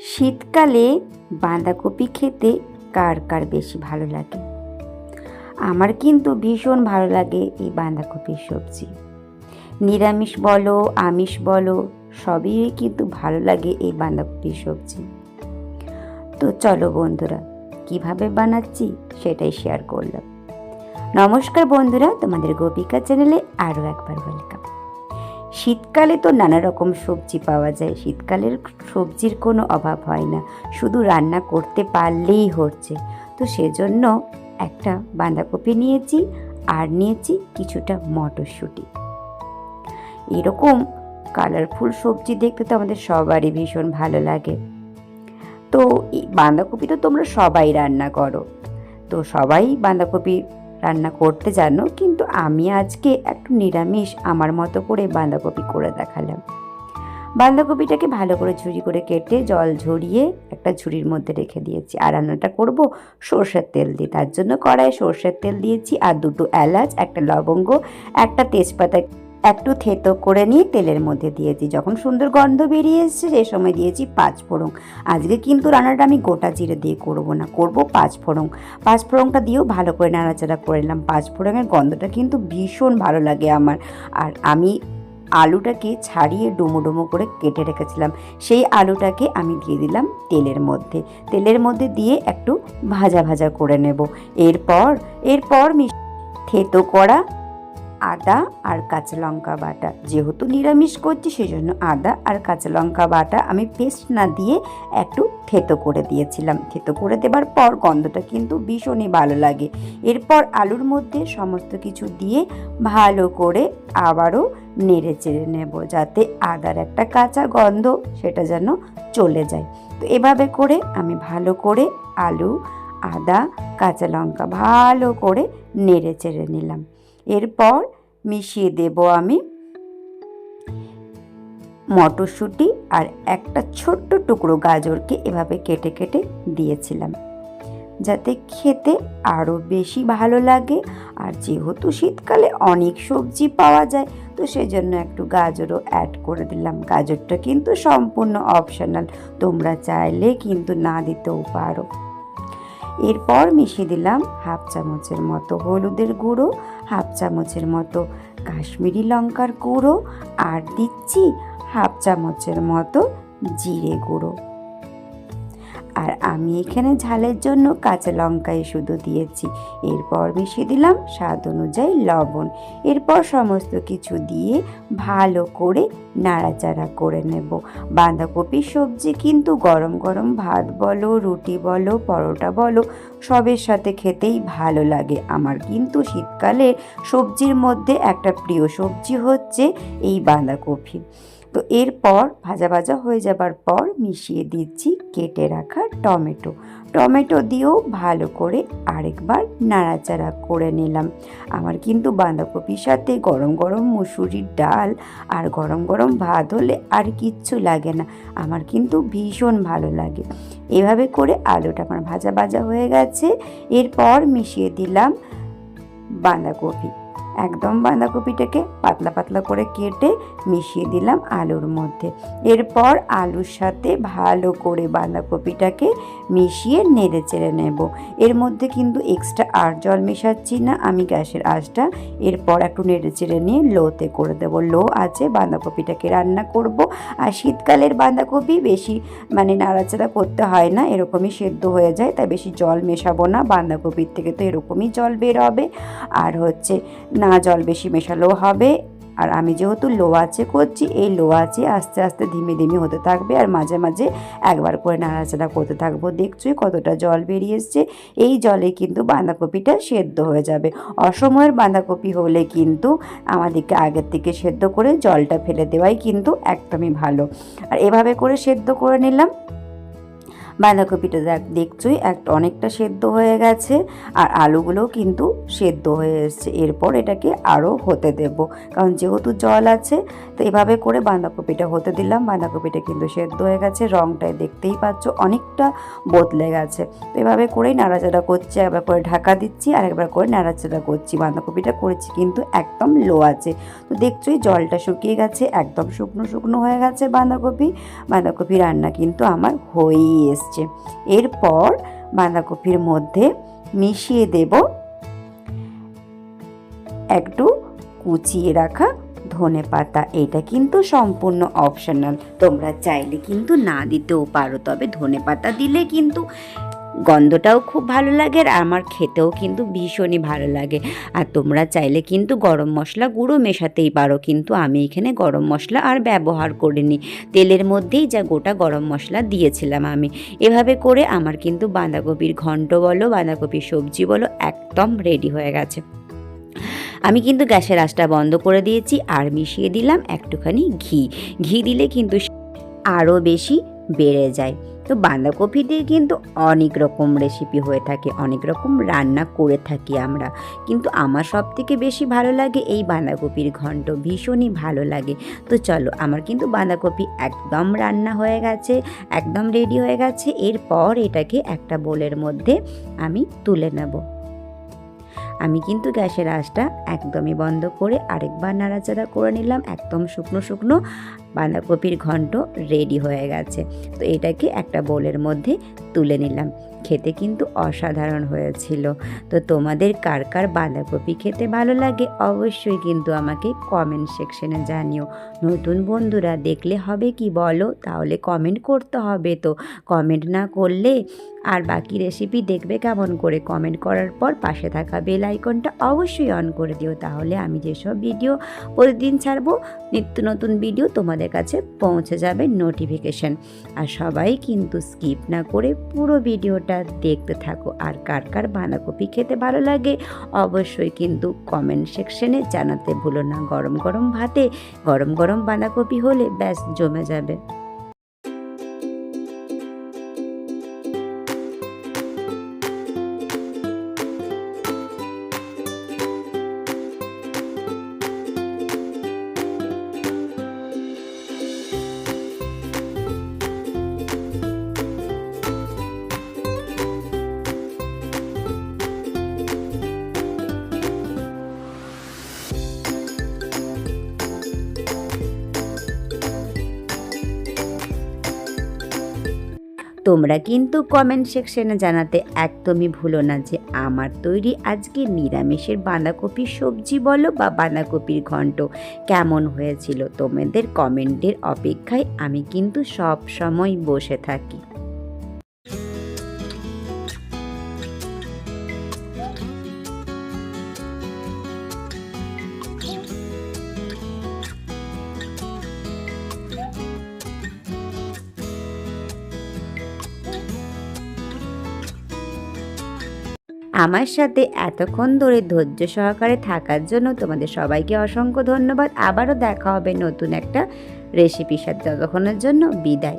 শীতকালে বাঁধাকপি খেতে কার কার বেশি ভালো লাগে? আমার কিন্তু ভীষণ ভালো লাগে এই বাঁধাকপির সবজি। নিরামিষ বলো আমিষ বলো সবই কিন্তু ভালো লাগে এই বাঁধাকপির সবজি। তো চলো বন্ধুরা, কিভাবে বানাচ্ছি সেটাই শেয়ার করলাম। নমস্কার বন্ধুরা, তোমাদের গোপিকা চ্যানেলে আরও একবার ওয়েলকাম। শীতকালে তো নানা রকম সবজি পাওয়া যায়, শীতকালের সবজির কোনো অভাব হয় না, শুধু রান্না করতে পারলেই হচ্ছে। তো সেজন্য একটা বাঁধাকপি নিয়েছি আর নিয়েছি কিছুটা মটরশুঁটি। এরকম কালারফুল সবজি দেখতে তো আমাদের সবারই ভীষণ ভালো লাগে। তো এই বাঁধাকপি তো তোমরা সবাই রান্না করো, তো সবাই বাঁধাকপি রান্না করতে জানো, কিন্তু আমি আজকে একটু নিরামিষ আমার মতো করে বাঁধাকপি করে দেখালাম। বাঁধাকপিটাকে ভালো করে ঝুরি করে কেটে জল ঝরিয়ে একটা ঝুড়ির মধ্যে রেখে দিয়েছি। আর রান্নাটা করব সর্ষের তেল দিয়ে, তার জন্য কড়াইয়ে সর্ষের তেল দিয়েছি আর দুটো এলাচ, একটা লবঙ্গ, একটা তেজপাতা একটু থেতো করে নিয়ে তেলের মধ্যে দিয়েছি। যখন সুন্দর গন্ধ বেরিয়ে এসেছে সে সময় দিয়েছি পাঁচফোড়ন। আজকে কিন্তু রান্নাটা আমি গোটা জিরে দিয়ে করব না, করব পাঁচফোড়ন। পাঁচফোড়নটা দিয়েও ভালো করে নাড়াচাড়া করে নিলাম। পাঁচফোড়নের গন্ধটা কিন্তু ভীষণ ভালো লাগে আমার। আর আমি আলুটাকে ছাড়িয়ে ডুমো ডুমো করে কেটে রেখেছিলাম, সেই আলুটাকে আমি দিয়ে দিলাম তেলের মধ্যে দিয়ে একটু ভাজা ভাজা করে নেব। এরপর থেতো করা আদা আর কাঁচা লঙ্কা বাটা, যেহেতু নিরামিষ করছি সেজন্য আদা আর কাঁচা লঙ্কা বাটা আমি পেস্ট না দিয়ে একটু থেতো করে দিয়েছিলাম। থেতো করে দেবার পর গন্ধটা কিন্তু ভীষণই ভালো লাগে। এরপর আলুর মধ্যে সমস্ত কিছু দিয়ে ভালো করে আবারও নেড়ে চেড়ে নেব, যাতে আদার একটা কাঁচা গন্ধ সেটা যেন চলে যায়। তো এভাবে করে আমি ভালো করে আলু, আদা, কাঁচা লঙ্কা ভালো করে নেড়ে চেড়ে নিলাম। এরপর মিশিয়ে দেব আমি মটরশুঁটি আর একটা ছোট্ট টুকরো গাজরকে এভাবে কেটে কেটে দিয়েছিলাম, যাতে খেতে আরও বেশি ভালো লাগে। আর যেহেতু শীতকালে অনেক সবজি পাওয়া যায়, তো সেজন্য একটু গাজরও অ্যাড করে দিলাম। গাজরটা কিন্তু সম্পূর্ণ অপশনাল, তোমরা চাইলে কিন্তু না দিতেও পারো। এরপর মিশিয়ে দিলাম হাফ চামচের মতো হলুদের গুঁড়ো, হাফ চামচের মতো কাশ্মীরি লঙ্কার গুঁড়ো, আর দিচ্ছি হাফ চামচের মতো জিরে গুঁড়ো। আর আমি এখানে ঝালের জন্য কাঁচা লঙ্কাই শুধু দিয়েছি। এরপর মিশিয়ে দিলাম স্বাদ অনুযায়ী লবণ। এরপর সমস্ত কিছু দিয়ে ভালো করে নাড়াচাড়া করে নেব। বাঁধাকপির সবজি কিন্তু গরম গরম ভাত বলো, রুটি বলো, পরোটা বলো, সবের সাথে খেতেই ভালো লাগে। আমার কিন্তু শীতকালে সবজির মধ্যে একটা প্রিয় সবজি হচ্ছে এই বাঁধাকপি। তো এরপর ভাজা ভাজা হয়ে যাবার পর মিশিয়ে দিচ্ছি কেটে রাখা টমেটো দিয়েও ভালো করে আরেকবার নাড়াচাড়া করে নিলাম। আমার কিন্তু বাঁধাকপির সাথে গরম গরম মুসুরির ডাল আর গরম গরম ভাত হলে আর কিচ্ছু লাগে না, আমার কিন্তু ভীষণ ভালো লাগে। এভাবে করে আলুটা আমার ভাজা ভাজা হয়ে গেছে। এরপর মিশিয়ে দিলাম বাঁধাকপি। একদম বাঁধাকপিটাকে পাতলা পাতলা করে কেটে মিশিয়ে দিলাম আলুর মধ্যে। এরপর আলুর সাথে ভালো করে বাঁধাকপিটাকে মিশিয়ে নেড়ে চেড়ে নেব। এর মধ্যে কিন্তু এক্সট্রা আর জল মেশাচ্ছি না, আমি গ্যাসের আঁচটা এরপর একটু নেড়ে চেড়ে নিয়ে লোতে করে দেবো। লো আছে বাঁধাকপিটাকে রান্না করব। আর শীতকালের বাঁধাকপি বেশি নাড়াচাড়া করতে হয় না, এরকমই সেদ্ধ হয়ে যায়, তাই বেশি জল মেশাবো না। বাঁধাকপির থেকে তো এরকমই জল বের হবে, আর না জল বেশি মেশালেও হবে। আর আমি যেহেতু লো আঁচে করছি, এই লো আঁচে আস্তে আস্তে ধীমে ধীমে হতে থাকবে, আর মাঝে মাঝে একবার করে নাড়াচাড়া করতে থাকবো। দেখছোই কতটা জল বেরিয়ে এসছে, এই জলে কিন্তু বাঁধাকপিটা সেদ্ধ হয়ে যাবে। অসময়ের বাঁধাকপি হলে কিন্তু আমাদেরকে আগের থেকে সেদ্ধ করে জলটা ফেলে দেওয়াই কিন্তু একদমই ভালো। আর এভাবে করে সেদ্ধ করে নিলাম। বাঁধাকপিটা দেখছোই অনেকটা সেদ্ধ হয়ে গেছে, আর আলুগুলোও কিন্তু সেদ্ধ হয়ে এসছে। এরপর এটাকে আরও হতে দেব, কারণ যেহেতু জল আছে। তো এভাবে করে বাঁধাকপিটা হতে দিলাম। বাঁধাকপিটা কিন্তু সেদ্ধ হয়ে গেছে, রঙটায় দেখতেই পাচ্ছ অনেকটা বদলে গেছে। তো এভাবে করেই নাড়াচাড়া করছি, একবার করে ঢাকা দিচ্ছি আর একবার করে নাড়াচাড়া করছি। বাঁধাকপিটা করেছি কিন্তু একদম লো আছে। তো দেখছোই জলটা শুকিয়ে গেছে, একদম শুকনো শুকনো হয়ে গেছে বাঁধাকপি রান্না কিন্তু আমার হয়েই এসছে। এরপর বাঁধাকপির মধ্যে মিশিয়ে দেব একটু কুচিয়ে রাখা ধনেপাতা। এটা কিন্তু সম্পূর্ণ অপশনাল, তোমরা চাইলে কিন্তু না দিতেও পারো, তবে ধনেপাতা দিলে কিন্তু গন্ধটাও খুব ভালো লাগে আর আমার খেতেও কিন্তু ভীষণই ভালো লাগে। আর তোমরা চাইলে কিন্তু গরম মশলা গুঁড়ো মেশাতেই পারো, কিন্তু আমি এখানে গরম মশলা আর ব্যবহার করিনি, তেলের মধ্যেই যা গোটা গরম মশলা দিয়েছিলাম আমি। এভাবে করে আমার কিন্তু বাঁধাকপির ঘন্ট বলো, বাঁধাকপির সবজি বলো, একদম রেডি হয়ে গেছে। আমি কিন্তু গ্যাসের আঁচটা বন্ধ করে দিয়েছি আর মিশিয়ে দিলাম একটুখানি ঘি দিলে কিন্তু আরও বেশি বেড়ে যায়। তো বাঁধাকপি দিয়ে কিন্তু অনেক রকম রেসিপি হয়ে থাকে, অনেক রকম রান্না করে থাকি আমরা, কিন্তু আমার সবথেকে বেশি ভালো লাগে এই বাঁধাকপির ঘন্ট, ভীষণই ভালো লাগে। তো চলো, আমার কিন্তু বাঁধাকপি একদম রান্না হয়ে গেছে, একদম রেডি হয়ে গেছে। এরপর এটাকে একটা বোলের মধ্যে আমি তুলে নেব। আমি কিন্তু গ্যাসের আঁচটা একদমই বন্ধ করে আরেকবার নাড়াচাড়া করে নিলাম। একদম শুকনো শুকনো বাঁধাকপির ঘন্ট রেডি হয়ে গেছে। তো এটাকে একটা বোলের মধ্যে তুলে নিলাম। খেতে কিন্তু অসাধারণ হয়েছিল। তো তোমাদের কার কার বাঁধাকপি খেতে ভালো লাগে অবশ্যই কিন্তু আমাকে কমেন্ট সেকশনে জানিও। নতুন বন্ধুরা দেখলে হবে কি বলো, তাহলে কমেন্ট করতে হবে। তো কমেন্ট না করলে আর বাকি রেসিপি দেখবে কেমন করে? কমেন্ট করার পর পাশে থাকা বেল আইকনটা অবশ্যই অন করে দিও, তাহলে আমি যেসব ভিডিও প্রতিদিন ছাড়বো, নিত্য নতুন ভিডিও তোমাদের কাছে পৌঁছে যাবে নোটিফিকেশন। আর সবাই কিন্তু স্কিপ না করে পুরো ভিডিওটা দেখতে থাকো। আর কার কার বাঁধাকপি খেতে ভালো লাগে অবশ্যই কিন্তু কমেন্ট সেকশনে জানাতে ভুলো না। গরম গরম ভাতে গরম গরম বাঁধাকপি হলে ব্যাস জমে যাবে। তোমরা কিন্তু কমেন্ট সেকশনে জানাতে একদমই ভুলো না যে আমার তৈরি আজকে নিরামিষের বাঁধাকপির সবজি বলো বা বাঁধাকপির ঘন্ট কেমন হয়েছিল। তোমাদের কমেন্টের অপেক্ষায় আমি কিন্তু সব সময় বসে থাকি। আমার সাথে এতক্ষণ ধরে ধৈর্য সহকারে থাকার জন্য তোমাদের সবাইকে অসংখ্য ধন্যবাদ। আবারও দেখা হবে নতুন একটা রেসিপির সাথে, ততক্ষণের জন্য বিদায়।